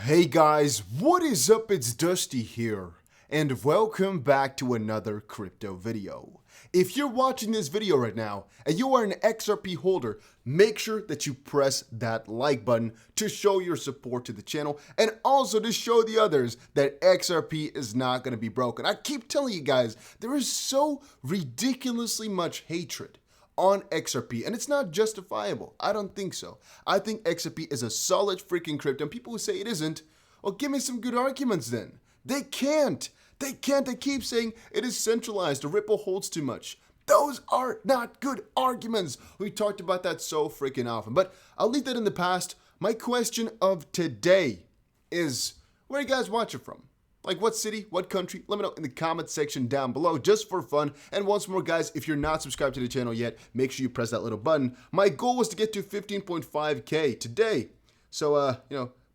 Hey guys, what is up? It's Dusty here, and welcome back to another crypto video. If you're watching this video right now and you are an XRP holder, make sure that you press that like button to show your support to the channel and also to show the others that XRP is not going to be broken. I keep telling you guys, there is so ridiculously much hatred on XRP, and it's not justifiable. I don't think so. I think XRP is a solid freaking crypto, and people who say it isn't, well, give me some good arguments then. They can't. They keep saying it is centralized or Ripple holds too much. Those are not good arguments. We talked about that so freaking often, but I'll leave that in the past. My question of today is, where are you guys watching from? Like what city, what country? Let me know in the comment section down below just for fun. And once more, guys, if you're not subscribed to the channel yet, make sure you press that little button. My goal was to get to 15.5K today. So,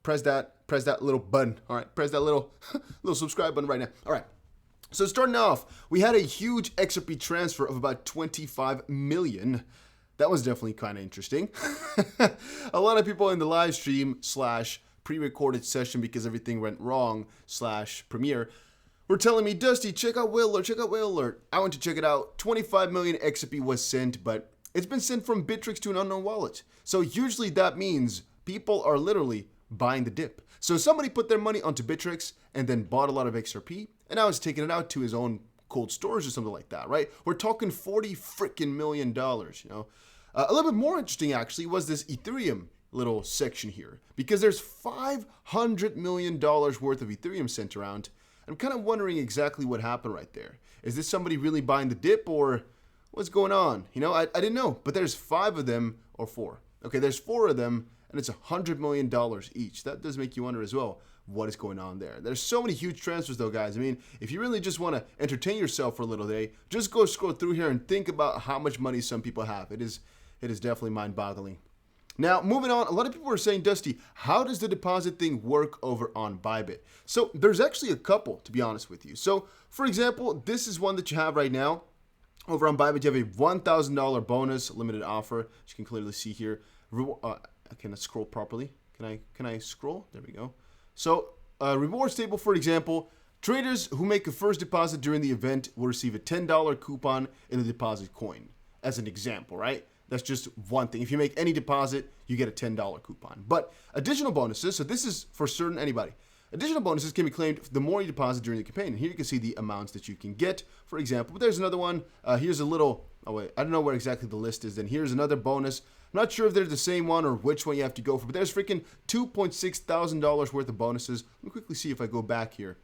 press that little button. All right, press that little subscribe button right now. All right. So starting off, we had a huge XRP transfer of about 25 million. That was definitely kind of interesting. A lot of people in the live stream / pre-recorded session because everything went wrong / premiere were telling me, Dusty, check out Whale Alert. I went to check it out. 25 million XRP was sent, but it's been sent from BITRUE to an unknown wallet. So usually that means people are literally buying the dip. So somebody put their money onto BITRUE and then bought a lot of XRP, and now he's taking it out to his own cold storage or something like that, right? We're talking $40 freaking million, you know. A little bit more interesting actually was this Ethereum little section here, because there's $500 million worth of Ethereum sent around. I'm kind of wondering exactly what happened right there. Is this somebody really buying the dip, or what's going on? You know, I didn't know, but there's 5 of them, or 4. Okay, there's 4 of them, and it's $100 million each. That does make you wonder as well, what is going on there? There's so many huge transfers though, guys. I mean, if you really just want to entertain yourself for a little day, just go scroll through here and think about how much money some people have. It is definitely mind-boggling. Now, moving on, a lot of people are saying, Dusty, how does the deposit thing work over on Bybit? So there's actually a couple, to be honest with you. So, for example, this is one that you have right now. Over on Bybit, you have a $1,000 bonus limited offer, as you can clearly see here. I cannot scroll properly. Can I scroll? There we go. So, rewards table, for example, traders who make a first deposit during the event will receive a $10 coupon in the deposit coin, as an example, right? That's just one thing. If you make any deposit, you get a $10 coupon. But additional bonuses, so this is for certain anybody. Additional bonuses can be claimed the more you deposit during the campaign. And here you can see the amounts that you can get, for example. But there's another one. Here's a little, oh wait, I don't know where exactly the list is. Then here's another bonus. I'm not sure if they're the same one or which one you have to go for. But there's freaking $2.6 thousand worth of bonuses. Let me quickly see if I go back here.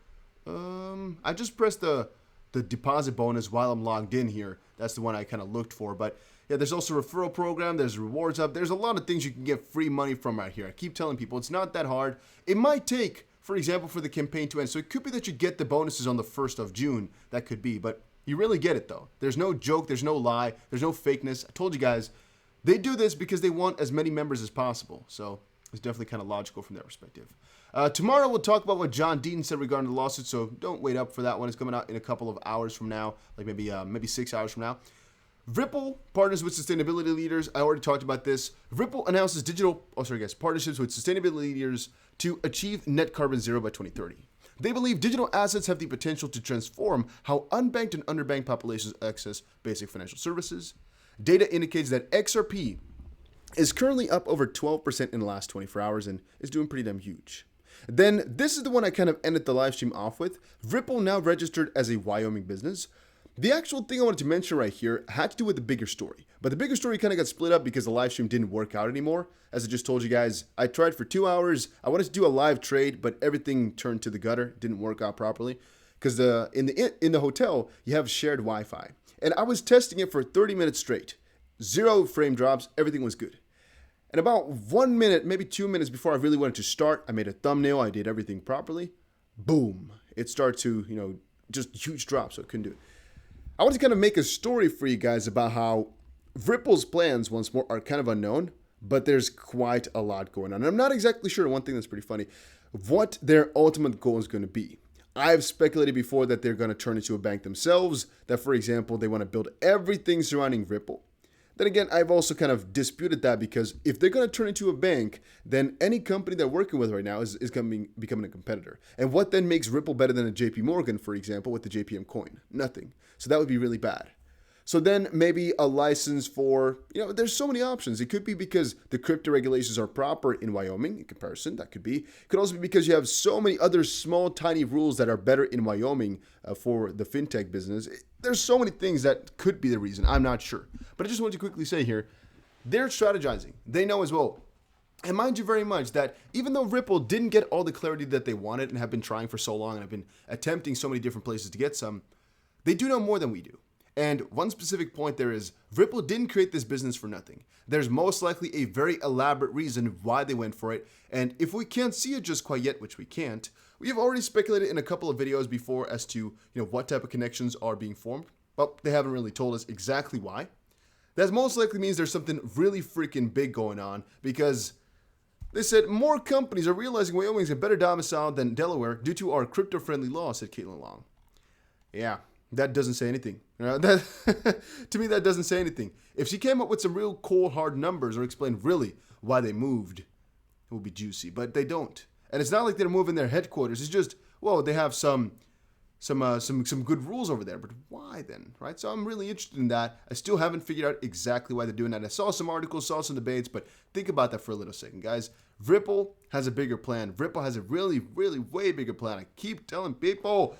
I just pressed the deposit bonus while I'm logged in here. That's the one I kind of looked for. But yeah, there's also a referral program. There's rewards up. There's a lot of things you can get free money from right here. I keep telling people it's not that hard. It might take, for example, for the campaign to end. So it could be that you get the bonuses on the 1st of June. That could be. But you really get it, though. There's no joke. There's no lie. There's no fakeness. I told you guys, they do this because they want as many members as possible. So it's definitely kind of logical from their perspective. Tomorrow we'll talk about what John Dean said regarding the lawsuit. So don't wait up for that one. It's coming out in a couple of hours from now, like maybe 6 hours from now. Ripple partners with sustainability leaders. I already talked about this. Ripple announces partnerships with sustainability leaders to achieve net carbon zero by 2030. They believe digital assets have the potential to transform how unbanked and underbanked populations access basic financial services. Data indicates that XRP is currently up over 12% in the last 24 hours and is doing pretty damn huge. Then this is the one I kind of ended the live stream off with. Ripple now registered as a Wyoming business. The actual thing I wanted to mention right here had to do with the bigger story. But the bigger story kind of got split up because the live stream didn't work out anymore. As I just told you guys, I tried for 2 hours. I wanted to do a live trade, but everything turned to the gutter. Didn't work out properly. Because in the hotel, you have shared Wi-Fi. And I was testing it for 30 minutes straight. 0 frame drops. Everything was good. And about 1 minute, maybe 2 minutes before I really wanted to start, I made a thumbnail. I did everything properly. Boom. It started to, just huge drops. So I couldn't do it. I want to kind of make a story for you guys about how Ripple's plans, once more, are kind of unknown, but there's quite a lot going on. And I'm not exactly sure, one thing that's pretty funny, what their ultimate goal is going to be. I've speculated before that they're going to turn into a bank themselves, that, for example, they want to build everything surrounding Ripple. Then again, I've also kind of disputed that because if they're going to turn into a bank, then any company they're working with right now is becoming a competitor. And what then makes Ripple better than a JP Morgan, for example, with the JPM coin? Nothing. So that would be really bad. So then maybe a license for, there's so many options. It could be because the crypto regulations are proper in Wyoming in comparison. That could be. It could also be because you have so many other small, tiny rules that are better in Wyoming for the fintech business. There's so many things that could be the reason. I'm not sure. But I just want to quickly say here, they're strategizing. They know as well. And mind you very much that even though Ripple didn't get all the clarity that they wanted and have been trying for so long and have been attempting so many different places to get some, they do know more than we do. And one specific point there is Ripple didn't create this business for nothing. There's most likely a very elaborate reason why they went for it. And if we can't see it just quite yet, which we can't, we have already speculated in a couple of videos before as to what type of connections are being formed. But they haven't really told us exactly why. That most likely means there's something really freaking big going on because they said more companies are realizing Wyoming is a better domicile than Delaware due to our crypto-friendly law, said Caitlin Long. Yeah. That doesn't say anything. To me, that doesn't say anything. If she came up with some real cold, hard numbers or explained really why they moved, it would be juicy. But they don't. And it's not like they're moving their headquarters. It's just, they have some good rules over there. But why then, right? So I'm really interested in that. I still haven't figured out exactly why they're doing that. I saw some articles, saw some debates, but think about that for a little second, guys. Ripple has a bigger plan. Ripple has a really, really way bigger plan. I keep telling people,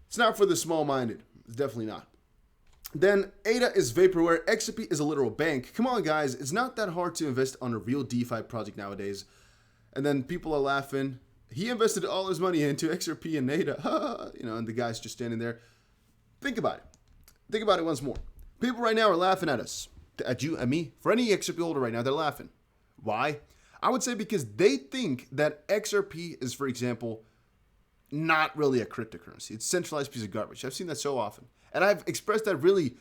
it's not for the small-minded. It's definitely not. Then ADA is vaporware. XRP is a literal bank. Come on, guys. It's not that hard to invest on a real DeFi project nowadays. And then people are laughing. He invested all his money into XRP and ADA. And the guy's just standing there. Think about it. Think about it once more. People right now are laughing at us. At you, at me. For any XRP holder right now, they're laughing. Why? I would say because they think that XRP is, for example, not really a cryptocurrency. It's a centralized piece of garbage. I've seen that so often. And I've expressed that really,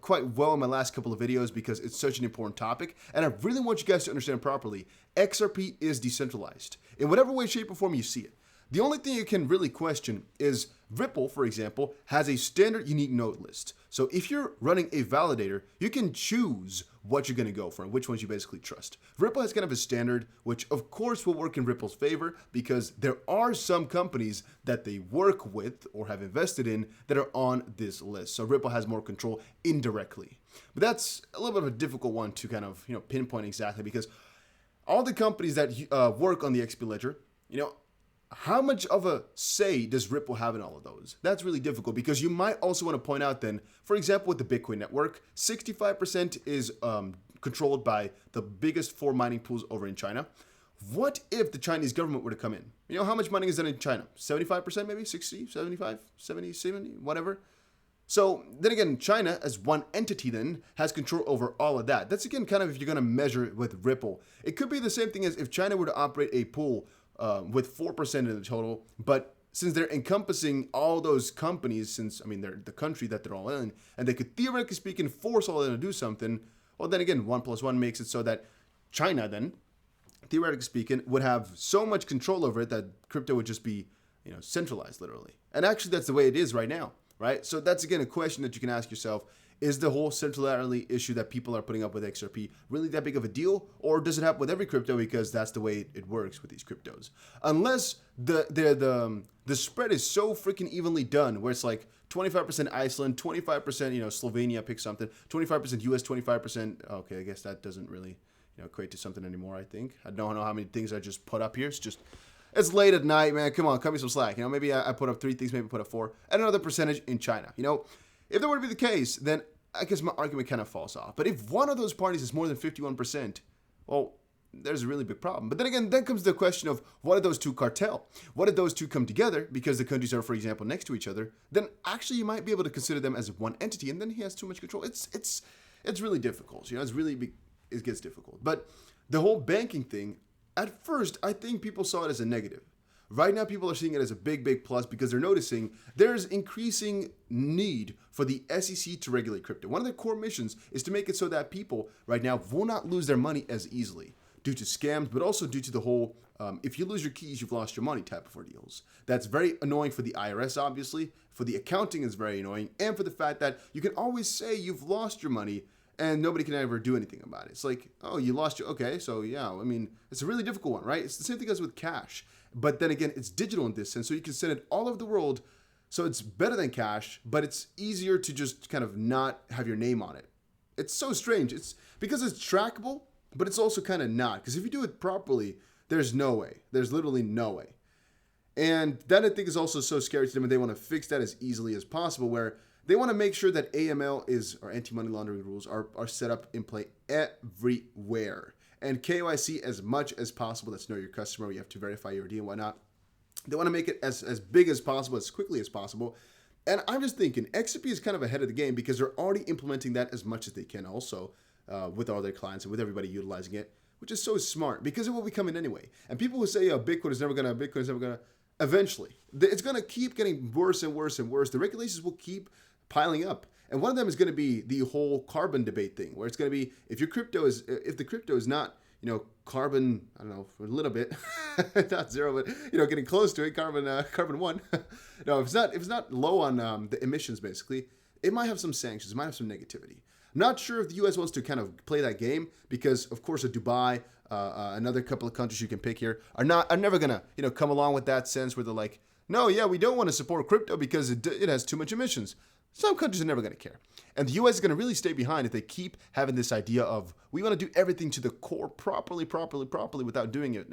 quite well in my last couple of videos because it's such an important topic. And I really want you guys to understand properly, XRP is decentralized. In whatever way, shape, or form you see it. The only thing you can really question is Ripple, for example, has a standard unique node list. So if you're running a validator, you can choose what you're going to go for and which ones you basically trust. Ripple has kind of a standard, which of course will work in Ripple's favor because there are some companies that they work with or have invested in that are on this list. So Ripple has more control indirectly. But that's a little bit of a difficult one to kind of pinpoint exactly because all the companies that work on the XP ledger, how much of a say does Ripple have in all of those? That's really difficult because you might also want to point out then, for example, with the Bitcoin network, 65% is controlled by the biggest 4 mining pools over in China. What if the Chinese government were to come in? How much mining is done in China? 75% maybe? 60, 75, 70, 70, whatever. So then again, China as one entity then has control over all of that. That's again kind of if you're going to measure it with Ripple. It could be the same thing as if China were to operate a pool with 4% in the total, but since they're encompassing all those companies, they're the country that they're all in, and they could theoretically speaking force all of them to do something, well then again, 1 + 1 makes it so that China then, theoretically speaking, would have so much control over it that crypto would just be, centralized literally. And actually that's the way it is right now, right? So that's again a question that you can ask yourself. Is the whole centrality issue that people are putting up with XRP really that big of a deal? Or does it happen with every crypto because that's the way it works with these cryptos? Unless the spread is so freaking evenly done where it's like 25% Iceland, 25% Slovenia, pick something, 25% US, 25%. Okay, I guess that doesn't really equate to something anymore, I think. I don't know how many things I just put up here. It's late at night, man. Come on, cut me some slack. Maybe I put up 3 things, maybe put up 4. And another percentage in China. If that were to be the case, then I guess my argument kind of falls off. But if one of those parties is more than 51%, well, there's a really big problem. But then again, then comes the question of what if those two cartel? What if those two come together because the countries are, for example, next to each other? Then actually you might be able to consider them as one entity, and then he has too much control. It's really difficult. It gets difficult. But the whole banking thing, at first, I think people saw it as a negative. Right now, people are seeing it as a big, big plus because they're noticing there's increasing need for the SEC to regulate crypto. One of their core missions is to make it so that people right now will not lose their money as easily due to scams, but also due to the whole, if you lose your keys, you've lost your money type of ordeals. That's very annoying for the IRS, obviously. For the accounting, it's very annoying. And for the fact that you can always say you've lost your money and nobody can ever do anything about it. It's like, oh, you lost your, okay, so yeah, I mean, it's a really difficult one, right? It's the same thing as with cash. But then again, it's digital in this sense, so you can send it all over the world. So it's better than cash, but it's easier to just kind of not have your name on it. It's so strange. It's because it's trackable, but it's also kind of not. Because if you do it properly, there's no way. There's literally no way. And that I think is also so scary to them, and they want to fix that as easily as possible, where they want to make sure that AML is, or anti-money laundering rules, are set up in play everywhere. And KYC as much as possible, that's know your customer, you have to verify your ID and whatnot. They want to make it as big as possible, as quickly as possible. And I'm just thinking, XRP is kind of ahead of the game because they're already implementing that as much as they can also with all their clients and with everybody utilizing it, which is so smart because it will be coming anyway. And people who say, Bitcoin is never going to, eventually, it's going to keep getting worse and worse and worse. The regulations will keep piling up. And one of them is going to be the whole carbon debate thing, where it's going to be, if the crypto is not, carbon, I don't know, for a little bit, not zero, but, getting close to it, carbon one. No, if it's not low on the emissions, basically, it might have some sanctions, it might have some negativity. I'm not sure if the U.S. wants to kind of play that game because, of course, Dubai, another couple of countries you can pick here are never gonna, come along with that sense where they're like, no, yeah, we don't want to support crypto because it has too much emissions. Some countries are never going to care. And the U.S. is going to really stay behind if they keep having this idea of we want to do everything to the core properly without doing it,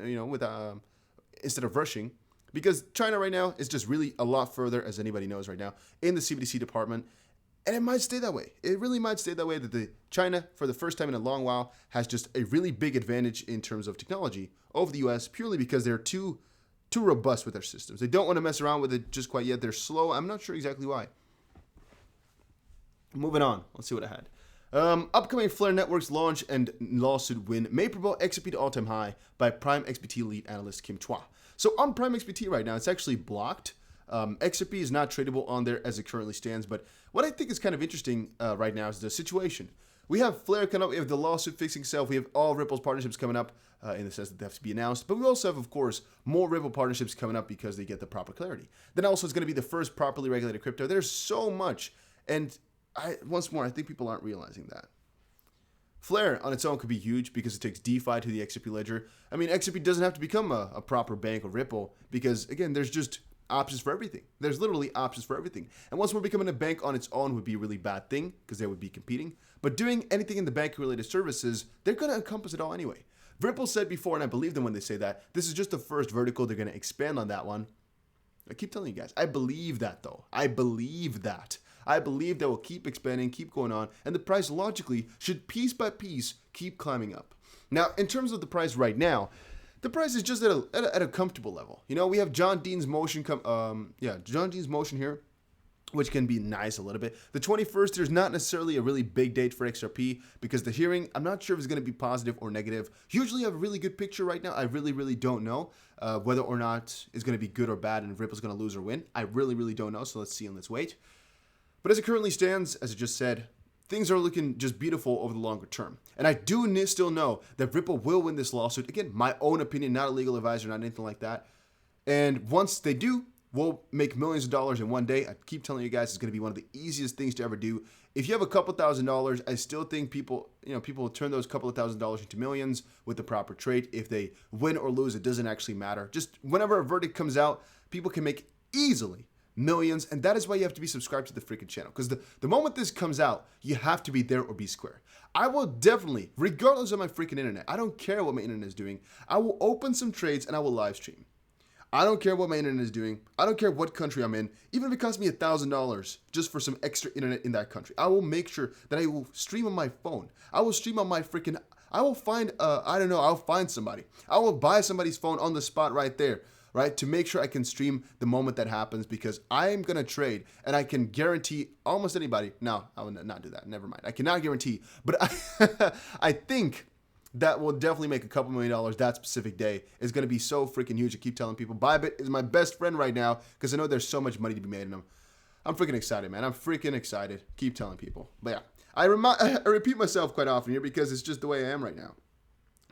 instead of rushing. Because China right now is just really a lot further, as anybody knows right now, in the CBDC department. And it might stay that way. It really might stay that way that China, for the first time in a long while, has just a really big advantage in terms of technology over the U.S. purely because they're too robust with their systems. They don't want to mess around with it just quite yet. They're slow. I'm not sure exactly why. Moving on, let's see what I had. Upcoming Flare Networks launch and lawsuit win may propel XRP to all-time high by Prime XBT lead analyst Kim Chua. So on Prime XBT right now, it's actually blocked. XRP is not tradable on there as it currently stands. But what I think is kind of interesting right now is the situation. We have Flare coming up. We have the lawsuit fixing itself. We have all Ripple's partnerships coming up in the sense that they have to be announced. But we also have, of course, more Ripple partnerships coming up because they get the proper clarity. Then also it's going to be the first properly regulated crypto. There's so much. And once more, I think people aren't realizing that. Flare on its own could be huge because it takes DeFi to the XRP ledger. I mean, XRP doesn't have to become a proper bank or Ripple because, again, there's just options for everything. There's literally options for everything. And once more, becoming a bank on its own would be a really bad thing because they would be competing. But doing anything in the bank-related services, they're going to encompass it all anyway. Ripple said before, and I believe them when they say that, this is just the first vertical. They're going to expand on that one. I keep telling you guys, I believe that, though. I believe that. I believe that will keep expanding, keep going on, and the price logically should piece by piece keep climbing up. Now, in terms of the price right now, the price is just at a comfortable level. We have John Dean's motion John Dean's motion here, which can be nice a little bit. The 21st, there's not necessarily a really big date for XRP because the hearing, I'm not sure if it's going to be positive or negative. Usually I have a really good picture right now. I really don't know whether or not it's going to be good or bad and if Ripple's going to lose or win. I really don't know, so let's see and let's wait. But as it currently stands, as I just said, things are looking just beautiful over the longer term. And I do still know that Ripple will win this lawsuit. Again, my own opinion, not a legal advisor, not anything like that. And once they do, we'll make millions of dollars in one day. I keep telling you guys, it's going to be one of the easiest things to ever do. If you have a couple $1,000s, I still think people will turn those couple of $1,000s into millions with the proper trade. If they win or lose, it doesn't actually matter. Just whenever a verdict comes out, people can make easily millions, and that is why you have to be subscribed to the freaking channel, because the moment this comes out, you have to be there or be square. I will definitely, regardless of my freaking internet, I don't care what my internet is doing, I will open some trades and I will live stream. I don't care what my internet is doing. I don't care what country I'm in. Even if it costs me $1,000 just for some extra internet in that country, I will make sure that I will stream on my phone. I will stream on my freaking, I will find, I'll find somebody. I will buy somebody's phone on the spot right there, right? To make sure I can stream the moment that happens, because I'm going to trade and I can guarantee almost anybody. No, I will not do that. Never mind. I cannot guarantee, but I think that will definitely make a couple $1 million that specific day. Is going to be so freaking huge. I keep telling people, Bybit is my best friend right now because I know there's so much money to be made in them. I'm freaking excited, man. I'm freaking excited. Keep telling people. But yeah, I repeat myself quite often here because it's just the way I am right now.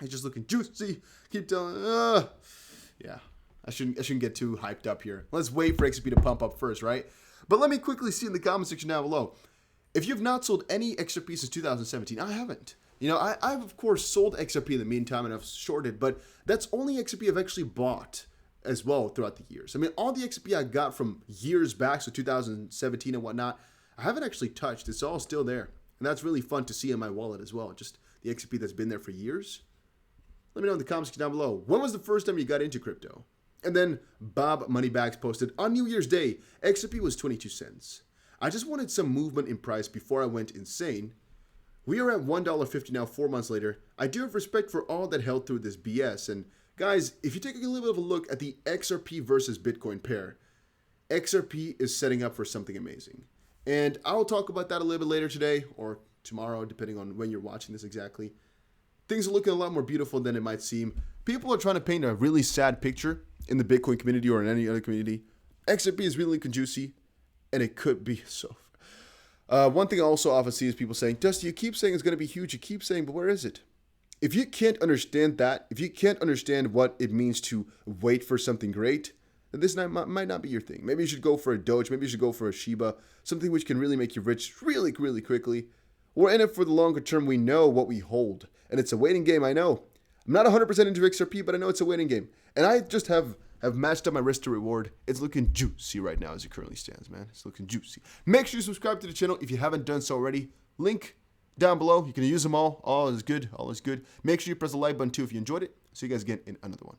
It's just looking juicy. Keep telling, yeah. I shouldn't get too hyped up here. Let's wait for XRP to pump up first, right? But let me quickly see in the comment section down below. If you've not sold any XRP since 2017, I haven't. You know, I've of course sold XRP in the meantime and I've shorted, but that's only XRP I've actually bought as well throughout the years. I mean, all the XRP I got from years back, so 2017 and whatnot, I haven't actually touched. It's all still there. And that's really fun to see in my wallet as well. Just the XRP that's been there for years. Let me know in the comments down below. When was the first time you got into crypto? And then Bob Moneybags posted, on New Year's Day, XRP was 22 cents. I just wanted some movement in price before I went insane. We are at $1.50 now, 4 months later. I do have respect for all that held through this BS. And guys, if you take a little bit of a look at the XRP versus Bitcoin pair, XRP is setting up for something amazing. And I'll talk about that a little bit later today or tomorrow, depending on when you're watching this exactly. Things are looking a lot more beautiful than it might seem. People are trying to paint a really sad picture in the Bitcoin community or in any other community. XRP is really juicy, and it could be so. One thing I also often see is people saying, Dusty, you keep saying it's going to be huge. You keep saying, but where is it? If you can't understand that, if you can't understand what it means to wait for something great, then this might not be your thing. Maybe you should go for a Doge. Maybe you should go for a Shiba, something which can really make you rich really, really quickly. We're in it for the longer term. We know what we hold, and it's a waiting game. I know. I'm not 100% into XRP, but I know it's a waiting game. And I just have matched up my risk to reward. It's looking juicy right now as it currently stands, man. It's looking juicy. Make sure you subscribe to the channel if you haven't done so already. Link down below. You can use them all. All is good. All is good. Make sure you press the like button too if you enjoyed it. See you guys again in another one.